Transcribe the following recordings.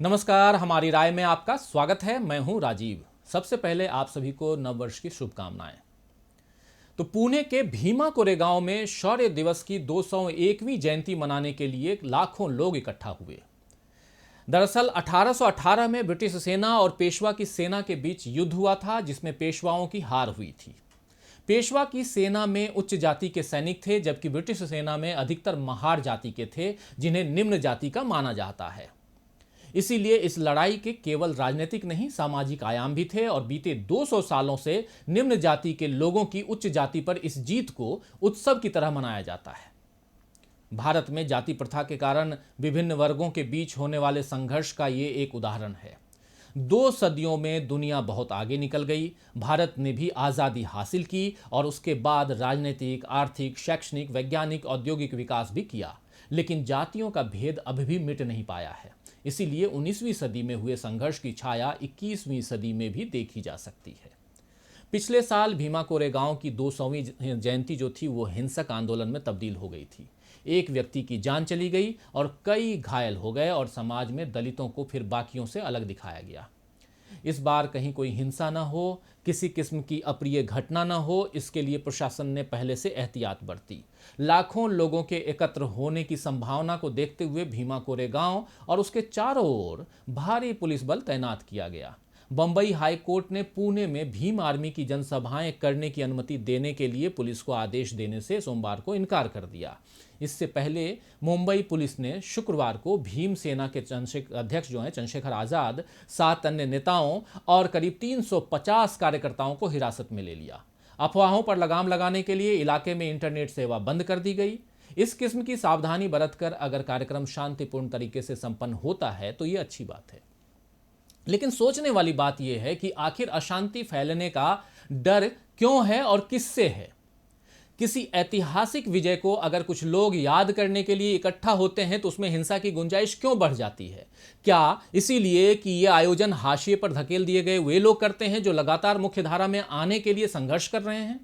नमस्कार, हमारी राय में आपका स्वागत है। मैं हूं राजीव। सबसे पहले आप सभी को नववर्ष की शुभकामनाएं। तो पुणे के भीमा कोरेगांव में शौर्य दिवस की 201वीं जयंती मनाने के लिए लाखों लोग इकट्ठा हुए। दरअसल 1818 में ब्रिटिश सेना और पेशवा की सेना के बीच युद्ध हुआ था, जिसमें पेशवाओं की हार हुई थी। पेशवा की सेना में उच्च जाति के सैनिक थे, जबकि ब्रिटिश सेना में अधिकतर महार जाति के थे, जिन्हें निम्न जाति का माना जाता है। इसीलिए इस लड़ाई के केवल राजनीतिक नहीं, सामाजिक आयाम भी थे और बीते 200 सालों से निम्न जाति के लोगों की उच्च जाति पर इस जीत को उत्सव की तरह मनाया जाता है। भारत में जाति प्रथा के कारण विभिन्न वर्गों के बीच होने वाले संघर्ष का ये एक उदाहरण है। 2 सदियों में दुनिया बहुत आगे निकल गई। भारत ने भी आज़ादी हासिल की और उसके बाद राजनीतिक, आर्थिक, शैक्षणिक, वैज्ञानिक, औद्योगिक विकास भी किया, लेकिन जातियों का भेद अभी भी मिट नहीं पाया है। इसीलिए 19वीं सदी में हुए संघर्ष की छाया 21वीं सदी में भी देखी जा सकती है। पिछले साल भीमा कोरेगांव की 200वीं जयंती जो थी वो हिंसक आंदोलन में तब्दील हो गई थी। एक व्यक्ति की जान चली गई और कई घायल हो गए और समाज में दलितों को फिर बाकियों से अलग दिखाया गया। इस बार कहीं कोई हिंसा न हो, किसी किस्म की अप्रिय घटना न हो, इसके लिए प्रशासन ने पहले से एहतियात बरती। लाखों लोगों के एकत्र होने की संभावना को देखते हुए भीमा कोरेगांव और उसके चारों ओर भारी पुलिस बल तैनात किया गया। बंबई हाई कोर्ट ने पुणे में भीम आर्मी की जनसभाएं करने की अनुमति देने के लिए पुलिस को आदेश देने से सोमवार को इनकार कर दिया। इससे पहले मुंबई पुलिस ने शुक्रवार को भीम सेना के अध्यक्ष जो हैं चंद्रशेखर आजाद, 7 अन्य नेताओं और करीब 350 कार्यकर्ताओं को हिरासत में ले लिया। अफवाहों पर लगाम लगाने के लिए इलाके में इंटरनेट सेवा बंद कर दी गई। इस किस्म की सावधानी बरतकर अगर कार्यक्रम शांतिपूर्ण तरीके से संपन्न होता है तो ये अच्छी बात है। लेकिन सोचने वाली बात यह है कि आखिर अशांति फैलने का डर क्यों है और किससे है। किसी ऐतिहासिक विजय को अगर कुछ लोग याद करने के लिए इकट्ठा होते हैं तो उसमें हिंसा की गुंजाइश क्यों बढ़ जाती है? क्या इसीलिए कि ये आयोजन हाशिए पर धकेल दिए गए वे लोग करते हैं जो लगातार मुख्यधारा में आने के लिए संघर्ष कर रहे हैं?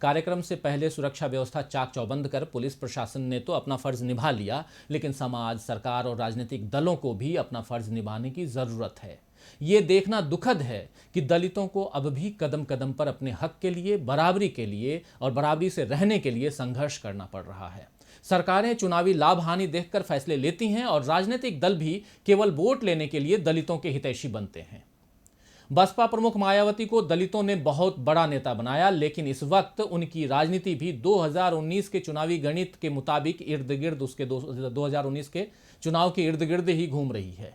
कार्यक्रम से पहले सुरक्षा व्यवस्था चाक चौबंद कर पुलिस प्रशासन ने तो अपना फर्ज निभा लिया, लेकिन समाज, सरकार और राजनीतिक दलों को भी अपना फर्ज निभाने की जरूरत है। ये देखना दुखद है कि दलितों को अब भी कदम कदम पर अपने हक के लिए, बराबरी के लिए और बराबरी से रहने के लिए संघर्ष करना पड़ रहा है। सरकारें चुनावी लाभ हानि देखकर फैसले लेती हैं और राजनीतिक दल भी केवल वोट लेने के लिए दलितों के हितैषी बनते हैं। बसपा प्रमुख मायावती को दलितों ने बहुत बड़ा नेता बनाया, लेकिन इस वक्त उनकी राजनीति भी 2019 के चुनावी गणित के मुताबिक इर्द गिर्द उसके 2019 के चुनाव के इर्द गिर्द ही घूम रही है।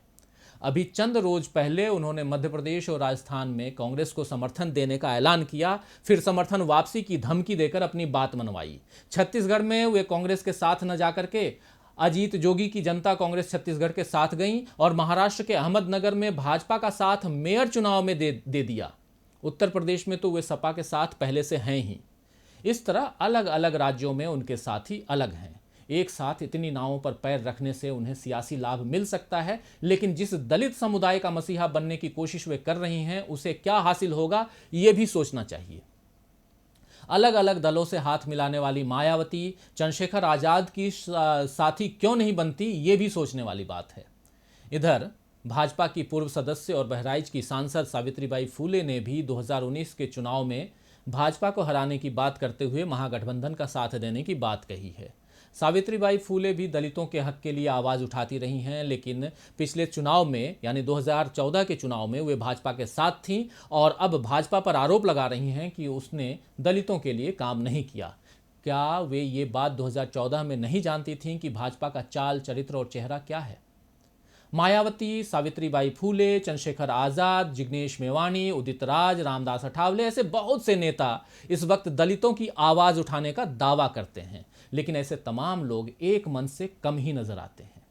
अभी चंद रोज पहले उन्होंने मध्य प्रदेश और राजस्थान में कांग्रेस को समर्थन देने का ऐलान किया, फिर समर्थन वापसी की धमकी देकर अपनी बात मनवाई। छत्तीसगढ़ में वे कांग्रेस के साथ न जाकर के अजीत जोगी की जनता कांग्रेस छत्तीसगढ़ के साथ गई और महाराष्ट्र के अहमदनगर में भाजपा का साथ मेयर चुनाव में दे दिया। उत्तर प्रदेश में तो वे सपा के साथ पहले से हैं ही। इस तरह अलग अलग राज्यों में उनके साथी अलग हैं। एक साथ इतनी नावों पर पैर रखने से उन्हें सियासी लाभ मिल सकता है, लेकिन जिस दलित समुदाय का मसीहा बनने की कोशिश वे कर रही हैं उसे क्या हासिल होगा, ये भी सोचना चाहिए। अलग अलग दलों से हाथ मिलाने वाली मायावती चंद्रशेखर आजाद की साथी क्यों नहीं बनती, ये भी सोचने वाली बात है। इधर भाजपा की पूर्व सदस्य और बहराइच की सांसद सावित्रीबाई फूले ने भी 2019 के चुनाव में भाजपा को हराने की बात करते हुए महागठबंधन का साथ देने की बात कही है। सावित्रीबाई फूले भी दलितों के हक के लिए आवाज़ उठाती रही हैं, लेकिन पिछले चुनाव में यानी 2014 के चुनाव में वे भाजपा के साथ थीं और अब भाजपा पर आरोप लगा रही हैं कि उसने दलितों के लिए काम नहीं किया। क्या वे ये बात 2014 में नहीं जानती थीं कि भाजपा का चाल, चरित्र और चेहरा क्या है? मायावती, सावित्रीबाई फूले, चंद्रशेखर आजाद, जिग्नेश मेवाणी, उदित राज, रामदास अठावले ऐसे बहुत से नेता इस वक्त दलितों की आवाज उठाने का दावा करते हैं, लेकिन ऐसे तमाम लोग एक मन से कम ही नजर आते हैं।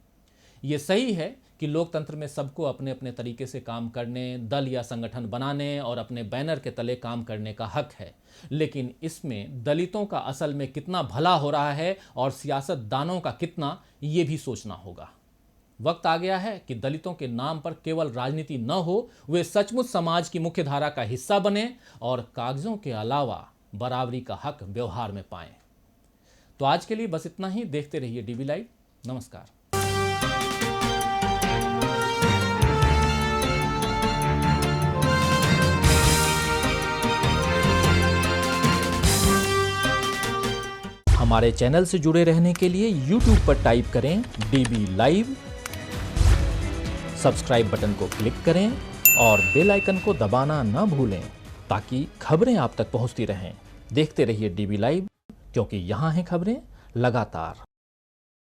ये सही है कि लोकतंत्र में सबको अपने अपने तरीके से काम करने, दल या संगठन बनाने और अपने बैनर के तले काम करने का हक है, लेकिन इसमें दलितों का असल में कितना भला हो रहा है और सियासतदानों का कितना, ये भी सोचना होगा। वक्त आ गया है कि दलितों के नाम पर केवल राजनीति न हो, वे सचमुच समाज की मुख्य धारा का हिस्सा बने और कागजों के अलावा बराबरी का हक व्यवहार में पाएं। तो आज के लिए बस इतना ही। देखते रहिए डीवी लाइव। नमस्कार। हमारे चैनल से जुड़े रहने के लिए YouTube पर टाइप करें DB लाइव, सब्सक्राइब बटन को क्लिक करें और बेल आइकन को दबाना ना भूलें ताकि खबरें आप तक पहुंचती रहें। देखते रहिए DB लाइव, क्योंकि यहाँ हैं खबरें लगातार।